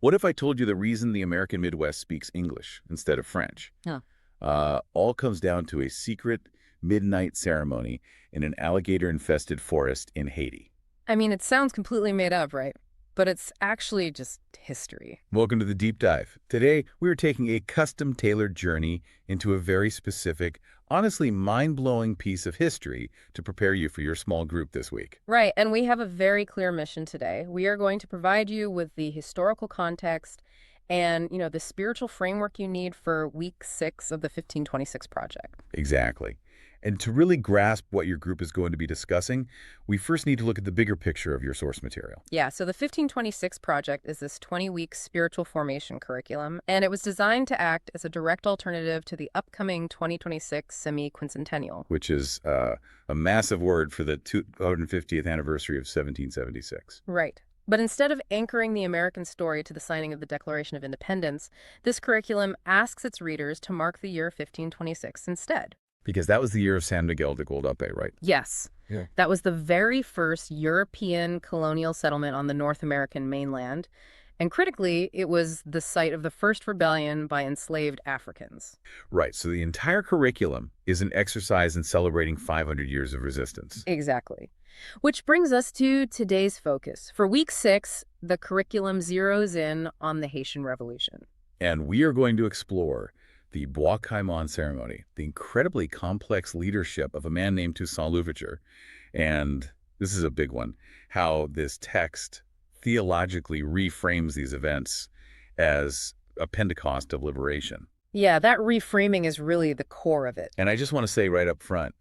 What if I told you the reason the American Midwest speaks English instead of French? Huh. All comes down to a secret midnight ceremony in an alligator-infested forest in Haiti. I mean, it sounds completely made up, right? But it's actually just history. Welcome to the Deep Dive. Today, we are taking a custom-tailored journey into a very specific, honestly mind-blowing piece of history to prepare you for your small group this week. Right, and we have a very clear mission today. We are going to provide you with the historical context and, the spiritual framework you need for week 6 of the 1526 project. Exactly. And to really grasp what your group is going to be discussing, we first need to look at the bigger picture of your source material. Yeah, so the 1526 project is this 20-week spiritual formation curriculum, and it was designed to act as a direct alternative to the upcoming 2026 semi-quincentennial. Which is a massive word for the 250th anniversary of 1776. Right. But instead of anchoring the American story to the signing of the Declaration of Independence, this curriculum asks its readers to mark the year 1526 instead. Because that was the year of San Miguel de Guadalupe, right? Yes. Yeah. That was the very first European colonial settlement on the North American mainland. And critically, it was the site of the first rebellion by enslaved Africans. Right, so the entire curriculum is an exercise in celebrating 500 years of resistance. Exactly. Which brings us to today's focus. For week 6, the curriculum zeroes in on the Haitian Revolution. And we are going to explore the Bois Caïman ceremony, the incredibly complex leadership of a man named Toussaint Louverture. And this is a big one, how this text theologically reframes these events as a Pentecost of liberation. Yeah, that reframing is really the core of it. And I just want to say right up front,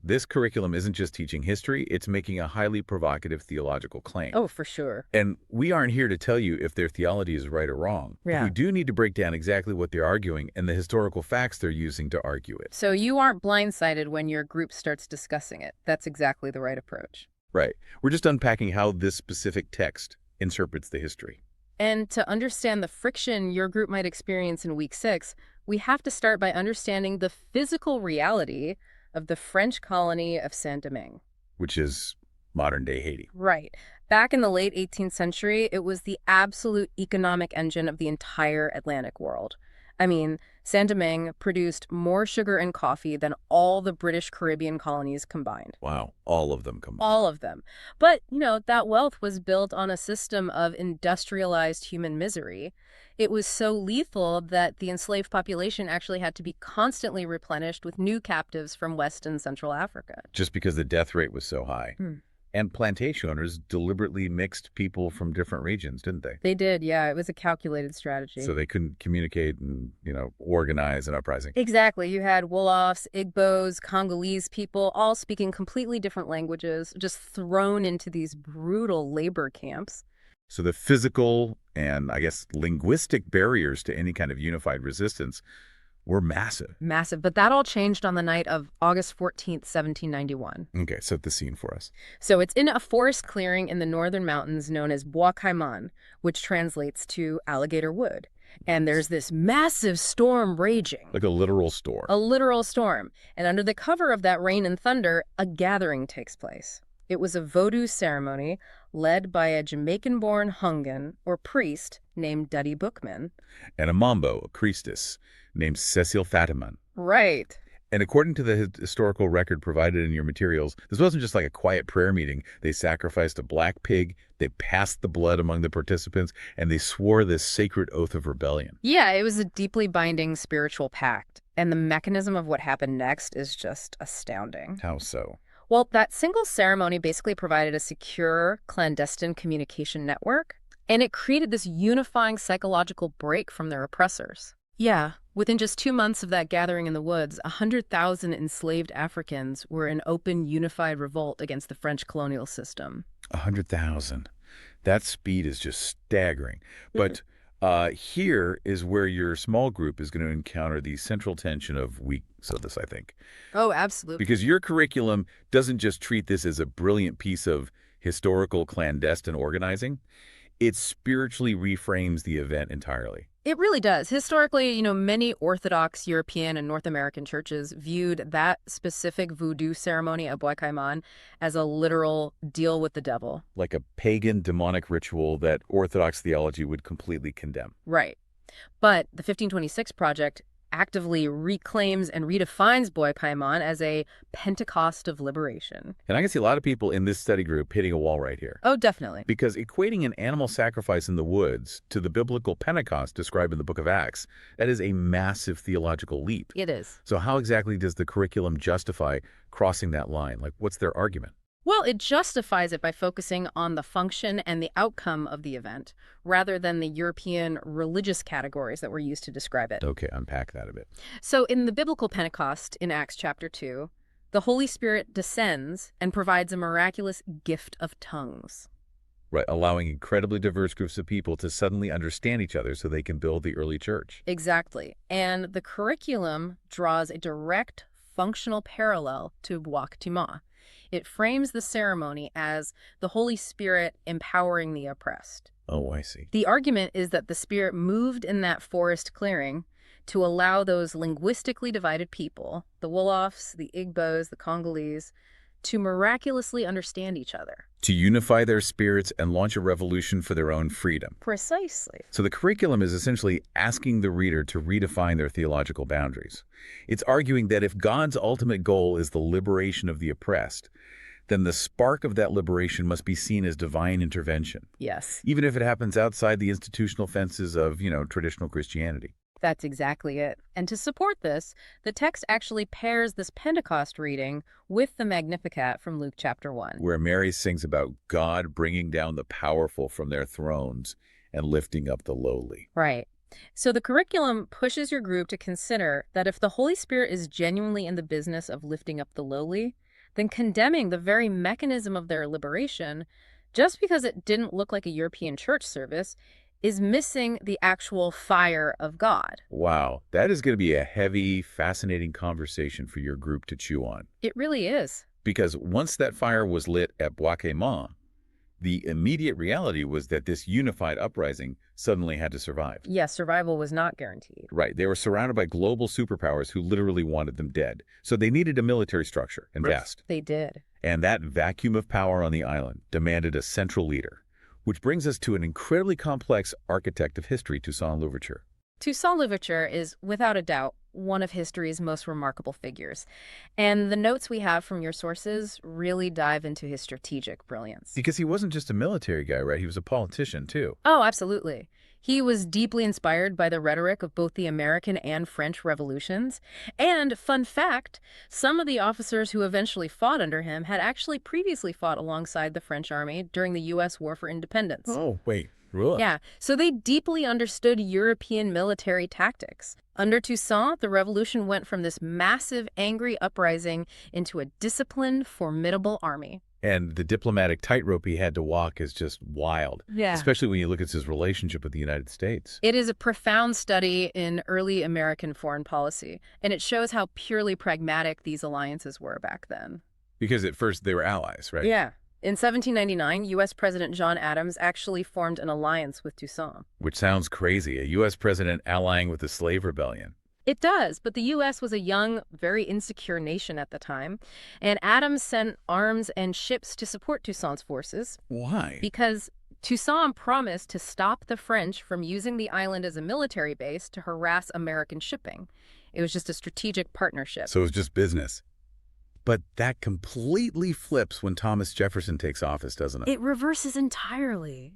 this curriculum isn't just teaching history, it's making a highly provocative theological claim. Oh, for sure. And we aren't here to tell you if their theology is right or wrong. Yeah. We do need to break down exactly what they're arguing and the historical facts they're using to argue it. So you aren't blindsided when your group starts discussing it. That's exactly the right approach. Right. We're just unpacking how this specific text interprets the history. And to understand the friction your group might experience in week 6, we have to start by understanding the physical reality of the French colony of Saint-Domingue. Which is modern-day Haiti. Right. Back in the late 18th century, it was the absolute economic engine of the entire Atlantic world. I mean, Saint-Domingue produced more sugar and coffee than all the British Caribbean colonies combined. Wow, all of them combined. All of them. But, that wealth was built on a system of industrialized human misery. It was so lethal that the enslaved population actually had to be constantly replenished with new captives from West and Central Africa. Just because the death rate was so high. And plantation owners deliberately mixed people from different regions, didn't they? They did, yeah. It was a calculated strategy. So they couldn't communicate and, organize an uprising. Exactly. You had Wolofs, Igbos, Congolese people, all speaking completely different languages, just thrown into these brutal labor camps. So the physical and, I guess, linguistic barriers to any kind of unified resistance were massive. Massive. But that all changed on the night of August 14th, 1791. Okay, set the scene for us. So it's in a forest clearing in the northern mountains known as Bois Caïman, which translates to alligator wood. And there's this massive storm raging. Like a literal storm. A literal storm. And under the cover of that rain and thunder, a gathering takes place. It was a voodoo ceremony led by a Jamaican-born Hungan, or priest, named Duddy Bookman. And a mambo, a priestess, named Cecile Fatiman. Right. And according to the historical record provided in your materials, this wasn't just like a quiet prayer meeting. They sacrificed a black pig, they passed the blood among the participants, and they swore this sacred oath of rebellion. Yeah, it was a deeply binding spiritual pact. And the mechanism of what happened next is just astounding. How so? Well, that single ceremony basically provided a secure, clandestine communication network, and it created this unifying psychological break from their oppressors. Yeah, within just 2 months of that gathering in the woods, 100,000 enslaved Africans were in open, unified revolt against the French colonial system. 100,000. That speed is just staggering. But here is where your small group is going to encounter the central tension of weeks of this, I think. Oh, absolutely. Because your curriculum doesn't just treat this as a brilliant piece of historical clandestine organizing. It spiritually reframes the event entirely. It really does. Historically, many Orthodox European and North American churches viewed that specific voodoo ceremony at Bois Caïman as a literal deal with the devil. Like a pagan demonic ritual that Orthodox theology would completely condemn. Right. But the 1526 Project actively reclaims and redefines Bois Caïman as a Pentecost of liberation. And I can see a lot of people in this study group hitting a wall right here. Oh, definitely. Because equating an animal sacrifice in the woods to the biblical Pentecost described in the book of Acts, that is a massive theological leap. It is. So how exactly does the curriculum justify crossing that line? Like, what's their argument? Well, it justifies it by focusing on the function and the outcome of the event, rather than the European religious categories that were used to describe it. Okay, unpack that a bit. So in the biblical Pentecost, in Acts chapter 2, the Holy Spirit descends and provides a miraculous gift of tongues. Right, allowing incredibly diverse groups of people to suddenly understand each other so they can build the early church. Exactly. And the curriculum draws a direct functional parallel to Bois Caïman. It frames the ceremony as the Holy Spirit empowering the oppressed. Oh, I see. The argument is that the Spirit moved in that forest clearing to allow those linguistically divided people, the Wolofs, the Igbos, the Congolese, to miraculously understand each other. To unify their spirits and launch a revolution for their own freedom. Precisely. So the curriculum is essentially asking the reader to redefine their theological boundaries. It's arguing that if God's ultimate goal is the liberation of the oppressed, then the spark of that liberation must be seen as divine intervention. Yes. Even if it happens outside the institutional fences of, traditional Christianity. That's exactly it. And to support this, the text actually pairs this Pentecost reading with the Magnificat from Luke chapter 1. Where Mary sings about God bringing down the powerful from their thrones and lifting up the lowly. Right. So the curriculum pushes your group to consider that if the Holy Spirit is genuinely in the business of lifting up the lowly, then condemning the very mechanism of their liberation, just because it didn't look like a European church service, is missing the actual fire of God. Wow, that is going to be a heavy, fascinating conversation for your group to chew on. It really is. Because once that fire was lit at Bois Caïman, the immediate reality was that this unified uprising suddenly had to survive. Yes, survival was not guaranteed. Right, they were surrounded by global superpowers who literally wanted them dead. So they needed a military structure, invest. They did. And that vacuum of power on the island demanded a central leader. Which brings us to an incredibly complex architect of history, Toussaint Louverture. Toussaint Louverture is, without a doubt, one of history's most remarkable figures. And the notes we have from your sources really dive into his strategic brilliance. Because he wasn't just a military guy, right? He was a politician, too. Oh, absolutely. He was deeply inspired by the rhetoric of both the American and French revolutions. And, fun fact, some of the officers who eventually fought under him had actually previously fought alongside the French army during the U.S. War for Independence. Oh, wait. Really? Yeah, so they deeply understood European military tactics. Under Toussaint, the revolution went from this massive, angry uprising into a disciplined, formidable army. And the diplomatic tightrope he had to walk is just wild. Yeah. Especially when you look at his relationship with the United States. It is a profound study in early American foreign policy, and it shows how purely pragmatic these alliances were back then. Because at first they were allies, right? Yeah. In 1799, U.S. President John Adams actually formed an alliance with Toussaint. Which sounds crazy, a U.S. president allying with the slave rebellion. It does, but the U.S. was a young, very insecure nation at the time, and Adams sent arms and ships to support Toussaint's forces. Why? Because Toussaint promised to stop the French from using the island as a military base to harass American shipping. It was just a strategic partnership. So it was just business. But that completely flips when Thomas Jefferson takes office, doesn't it? It reverses entirely.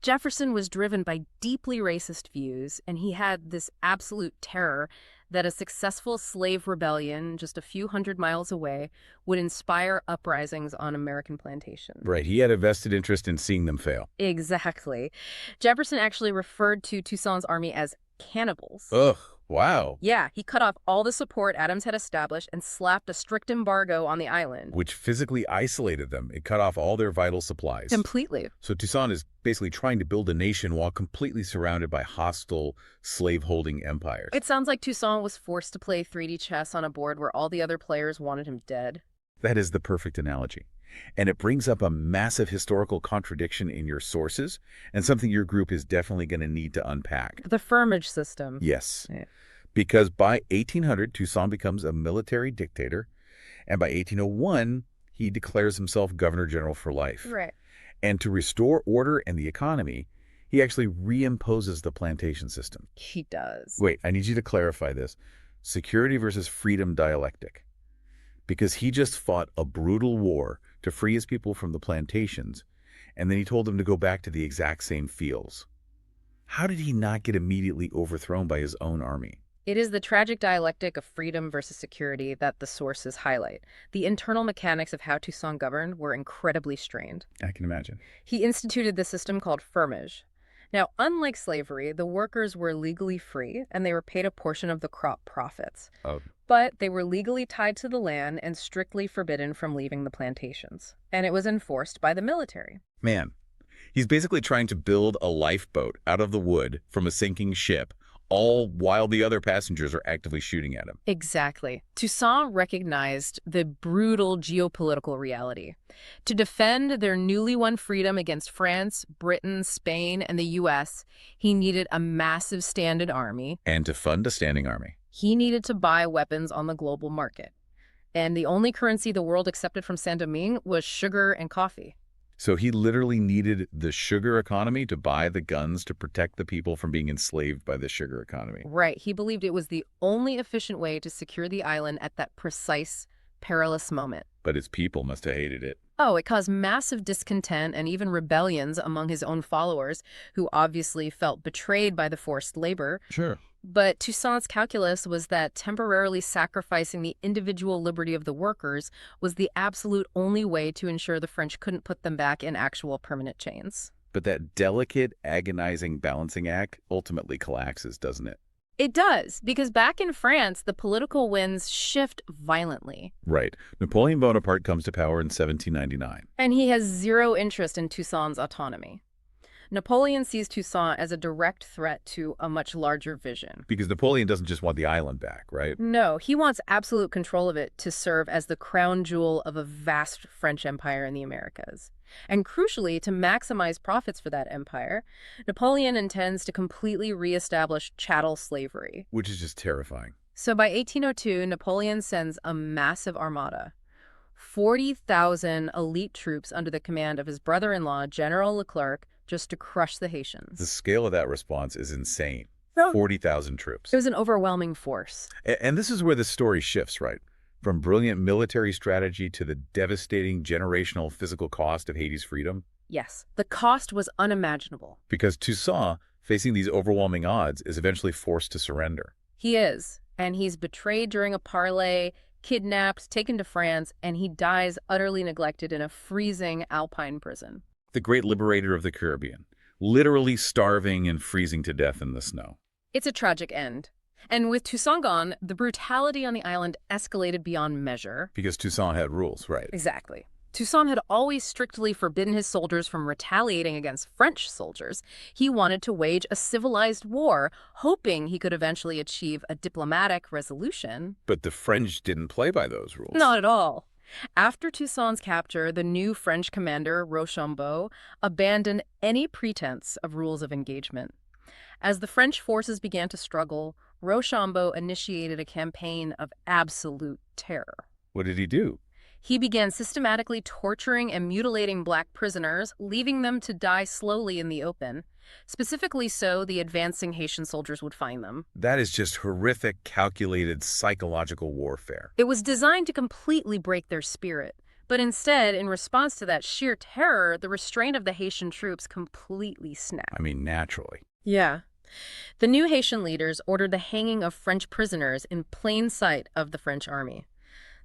Jefferson was driven by deeply racist views, and he had this absolute terror that a successful slave rebellion just a few hundred miles away would inspire uprisings on American plantations. Right, he had a vested interest in seeing them fail. Exactly. Jefferson actually referred to Toussaint's army as cannibals. Ugh, wow. Yeah, he cut off all the support Adams had established and slapped a strict embargo on the island. Which physically isolated them. It cut off all their vital supplies. Completely. So Toussaint is basically trying to build a nation while completely surrounded by hostile, slave-holding empires. It sounds like Toussaint was forced to play 3D chess on a board where all the other players wanted him dead. That is the perfect analogy. And it brings up a massive historical contradiction in your sources and something your group is definitely going to need to unpack. The Firmage system. Yes, Yeah. because by 1800, Toussaint becomes a military dictator, and by 1801, he declares himself governor general for life. Right. And to restore order and the economy, he actually reimposes the plantation system. He does. Wait, I need you to clarify this. Security versus freedom dialectic. Because he just fought a brutal war to free his people from the plantations, and then he told them to go back to the exact same fields. How did he not get immediately overthrown by his own army? It is the tragic dialectic of freedom versus security that the sources highlight. The internal mechanics of how Toussaint governed were incredibly strained. I can imagine. He instituted the system called fermage. Now, unlike slavery, the workers were legally free, and they were paid a portion of the crop profits. Oh. But they were legally tied to the land and strictly forbidden from leaving the plantations. And it was enforced by the military. Man, he's basically trying to build a lifeboat out of the wood from a sinking ship, all while the other passengers are actively shooting at him. Exactly. Toussaint recognized the brutal geopolitical reality. To defend their newly won freedom against France, Britain, Spain, and the U.S., he needed a massive standing army. And to fund a standing army. He needed to buy weapons on the global market. And the only currency the world accepted from Saint-Domingue was sugar and coffee. So he literally needed the sugar economy to buy the guns to protect the people from being enslaved by the sugar economy. Right. He believed it was the only efficient way to secure the island at that precise, perilous moment. But his people must have hated it. Oh, it caused massive discontent and even rebellions among his own followers, who obviously felt betrayed by the forced labor. Sure. But Toussaint's calculus was that temporarily sacrificing the individual liberty of the workers was the absolute only way to ensure the French couldn't put them back in actual permanent chains. But that delicate, agonizing balancing act ultimately collapses, doesn't it? It does, because back in France, the political winds shift violently. Right. Napoleon Bonaparte comes to power in 1799. And he has zero interest in Toussaint's autonomy. Napoleon sees Toussaint as a direct threat to a much larger vision. Because Napoleon doesn't just want the island back, right? No, he wants absolute control of it to serve as the crown jewel of a vast French empire in the Americas. And crucially, to maximize profits for that empire, Napoleon intends to completely reestablish chattel slavery. Which is just terrifying. So by 1802, Napoleon sends a massive armada. 40,000 elite troops under the command of his brother-in-law, General Leclerc, just to crush the Haitians. The scale of that response is insane. 40,000 troops. It was an overwhelming force. And this is where the story shifts, right? From brilliant military strategy to the devastating generational physical cost of Haiti's freedom. Yes, the cost was unimaginable. Because Toussaint, facing these overwhelming odds, is eventually forced to surrender. He is, and he's betrayed during a parley, kidnapped, taken to France, and he dies utterly neglected in a freezing Alpine prison. The great liberator of the Caribbean, literally starving and freezing to death in the snow. It's a tragic end. And with Toussaint gone, the brutality on the island escalated beyond measure. Because Toussaint had rules, right? Exactly. Toussaint had always strictly forbidden his soldiers from retaliating against French soldiers. He wanted to wage a civilized war, hoping he could eventually achieve a diplomatic resolution. But the French didn't play by those rules. Not at all. After Toussaint's capture, the new French commander, Rochambeau, abandoned any pretense of rules of engagement. As the French forces began to struggle, Rochambeau initiated a campaign of absolute terror. What did he do? He began systematically torturing and mutilating black prisoners, leaving them to die slowly in the open. Specifically so the advancing Haitian soldiers would find them. That is just horrific, calculated psychological warfare. It was designed to completely break their spirit. But instead, in response to that sheer terror, the restraint of the Haitian troops completely snapped. I mean, naturally. Yeah. The new Haitian leaders ordered the hanging of French prisoners in plain sight of the French army.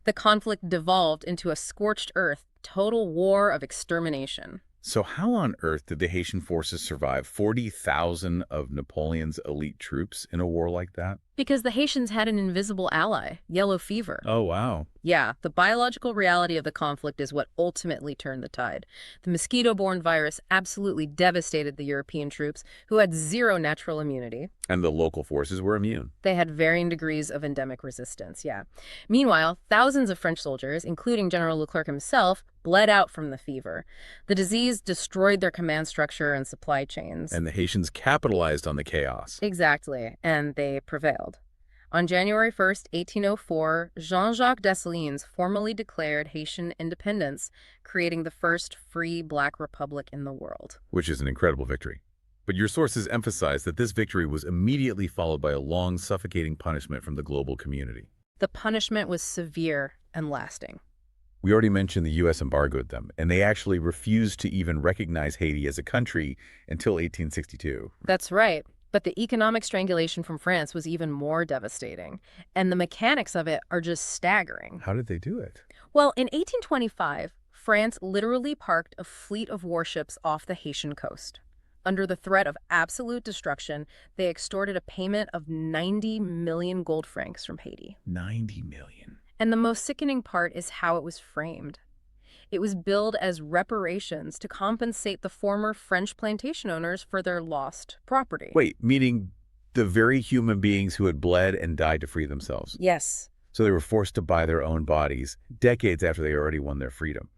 The conflict devolved into a scorched earth, total war of extermination. So how on earth did the Haitian forces survive 40,000 of Napoleon's elite troops in a war like that? Because the Haitians had an invisible ally, yellow fever. Oh, wow. Yeah, the biological reality of the conflict is what ultimately turned the tide. The mosquito-borne virus absolutely devastated the European troops, who had zero natural immunity. And the local forces were immune. They had varying degrees of endemic resistance, yeah. Meanwhile, thousands of French soldiers, including General Leclerc himself, bled out from the fever. The disease destroyed their command structure and supply chains. And the Haitians capitalized on the chaos. Exactly, and they prevailed. On January 1st, 1804, Jean-Jacques Dessalines formally declared Haitian independence, creating the first free black republic in the world. Which is an incredible victory. But your sources emphasize that this victory was immediately followed by a long, suffocating punishment from the global community. The punishment was severe and lasting. We already mentioned the U.S. embargoed them, and they actually refused to even recognize Haiti as a country until 1862. That's right. But the economic strangulation from France was even more devastating, and the mechanics of it are just staggering. How did they do it? Well, in 1825, France literally parked a fleet of warships off the Haitian coast. Under the threat of absolute destruction, they extorted a payment of 90 million gold francs from Haiti. 90 million. And the most sickening part is how it was framed. It was billed as reparations to compensate the former French plantation owners for their lost property. Wait, meaning the very human beings who had bled and died to free themselves. Yes. So they were forced to buy their own bodies decades after they already won their freedom.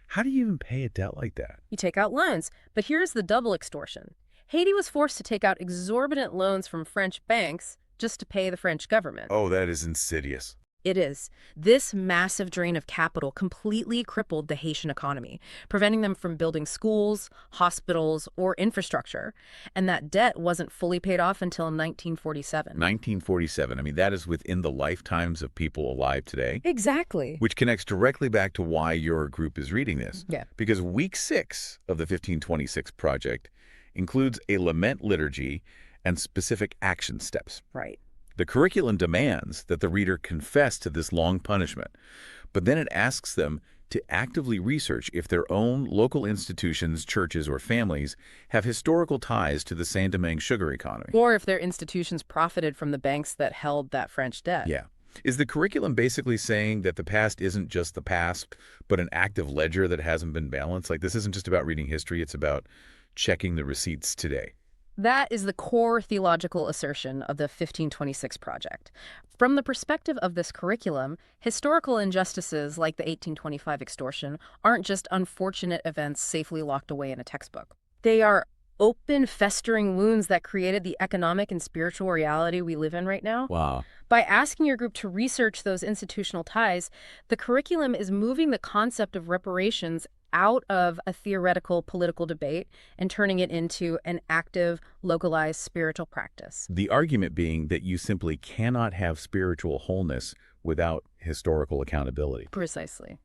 How do you even pay a debt like that? You take out loans, but here's the double extortion. Haiti was forced to take out exorbitant loans from French banks just to pay the French government. Oh, that is insidious. It is. This massive drain of capital completely crippled the Haitian economy, preventing them from building schools, hospitals, or infrastructure. And that debt wasn't fully paid off until 1947. 1947. I mean, that is within the lifetimes of people alive today. Exactly. Which connects directly back to why your group is reading this. Yeah. Because week 6 of the 1526 project includes a lament liturgy and specific action steps. Right. The curriculum demands that the reader confess to this long punishment, but then it asks them to actively research if their own local institutions, churches, or families have historical ties to the Saint-Domingue sugar economy. Or if their institutions profited from the banks that held that French debt. Yeah. Is the curriculum basically saying that the past isn't just the past, but an active ledger that hasn't been balanced? Like, this isn't just about reading history, it's about checking the receipts today. That is the core theological assertion of the 1526 project. From the perspective of this curriculum, historical injustices like the 1825 extortion aren't just unfortunate events safely locked away in a textbook. They are open, festering wounds that created the economic and spiritual reality we live in right now. Wow. By asking your group to research those institutional ties, the curriculum is moving the concept of reparations out of a theoretical political debate and turning it into an active, localized spiritual practice. The argument being that you simply cannot have spiritual wholeness without historical accountability. Precisely.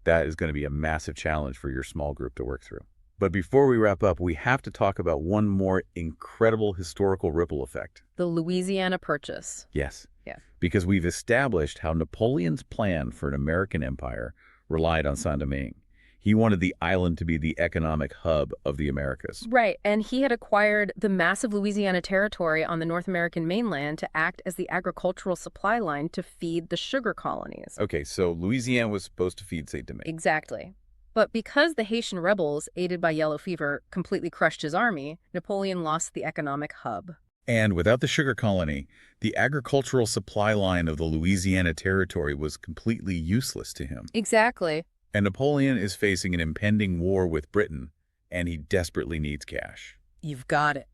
That is going to be a massive challenge for your small group to work through. But before we wrap up, we have to talk about one more incredible historical ripple effect. The Louisiana Purchase. Yes. Yeah. Because we've established how Napoleon's plan for an American empire relied on Saint-Domingue. He wanted the island to be the economic hub of the Americas. Right, and he had acquired the massive Louisiana territory on the North American mainland to act as the agricultural supply line to feed the sugar colonies. Okay, so Louisiana was supposed to feed Saint-Domingue. Exactly. But because the Haitian rebels, aided by yellow fever, completely crushed his army, Napoleon lost the economic hub. And without the sugar colony, the agricultural supply line of the Louisiana territory was completely useless to him. Exactly. And Napoleon is facing an impending war with Britain, and he desperately needs cash. You've got it.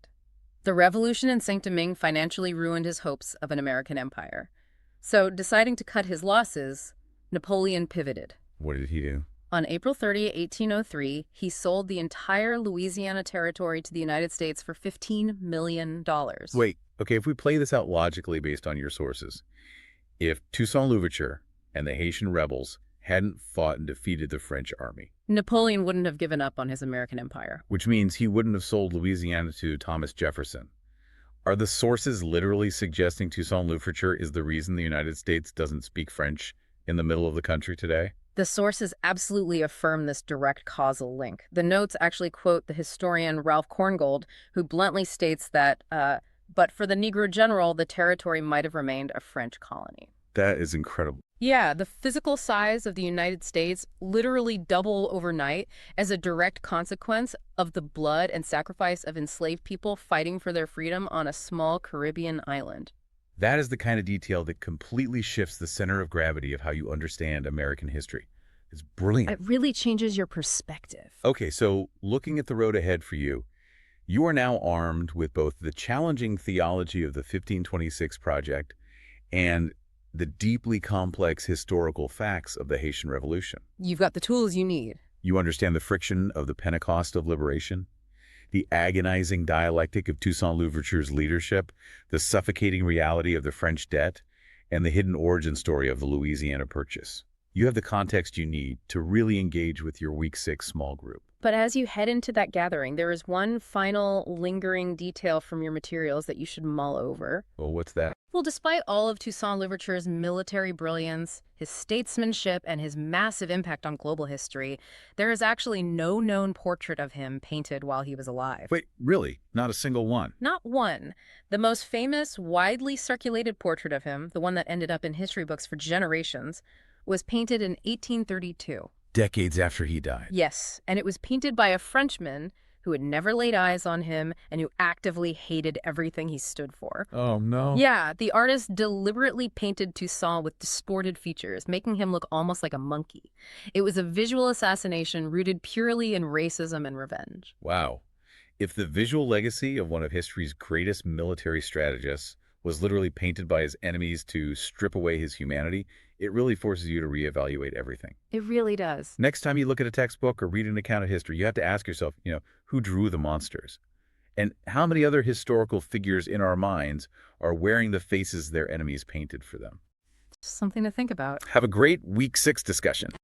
The revolution in Saint-Domingue financially ruined his hopes of an American empire. So, deciding to cut his losses, Napoleon pivoted. What did he do? On April 30, 1803, he sold the entire Louisiana territory to the United States for $15 million. Wait, okay, if we play this out logically based on your sources, if Toussaint Louverture and the Haitian rebels hadn't fought and defeated the French army, Napoleon wouldn't have given up on his American empire. which means he wouldn't have sold Louisiana to Thomas Jefferson. Are the sources literally suggesting Toussaint Louverture is the reason the United States doesn't speak French in the middle of the country today? The sources absolutely affirm this direct causal link. The notes actually quote the historian Ralph Korngold, who bluntly states that But for the Negro general, the territory might have remained a French colony. That is incredible. Yeah, the physical size of the United States literally double overnight as a direct consequence of the blood and sacrifice of enslaved people fighting for their freedom on a small Caribbean island. That is the kind of detail that completely shifts the center of gravity of how you understand American history. It's brilliant. It really changes your perspective. Okay, so looking at the road ahead for you, you are now armed with both the challenging theology of the 1526 Project and the deeply complex historical facts of the Haitian Revolution. You've got the tools you need. You understand the friction of the Pentecost of liberation, the agonizing dialectic of Toussaint Louverture's leadership, the suffocating reality of the French debt, and the hidden origin story of the Louisiana Purchase. You have the context you need to really engage with your Week 6 small group. But as you head into that gathering, there is one final lingering detail from your materials that you should mull over. Well, what's that? Well, despite all of Toussaint Louverture's military brilliance, his statesmanship, and his massive impact on global history, there is actually no known portrait of him painted while he was alive. Wait, really? Not a single one? Not one. The most famous, widely circulated portrait of him, the one that ended up in history books for generations, was painted in 1832. Decades after he died. Yes, and it was painted by a Frenchman who had never laid eyes on him and who actively hated everything he stood for. Oh, no. Yeah, the artist deliberately painted Toussaint with distorted features, making him look almost like a monkey. It was a visual assassination rooted purely in racism and revenge. Wow. If the visual legacy of one of history's greatest military strategists was literally painted by his enemies to strip away his humanity, it really forces you to reevaluate everything. It really does. Next time you look at a textbook or read an account of history, you have to ask yourself, who drew the monsters? And how many other historical figures in our minds are wearing the faces their enemies painted for them? Something to think about. Have a great Week 6 discussion.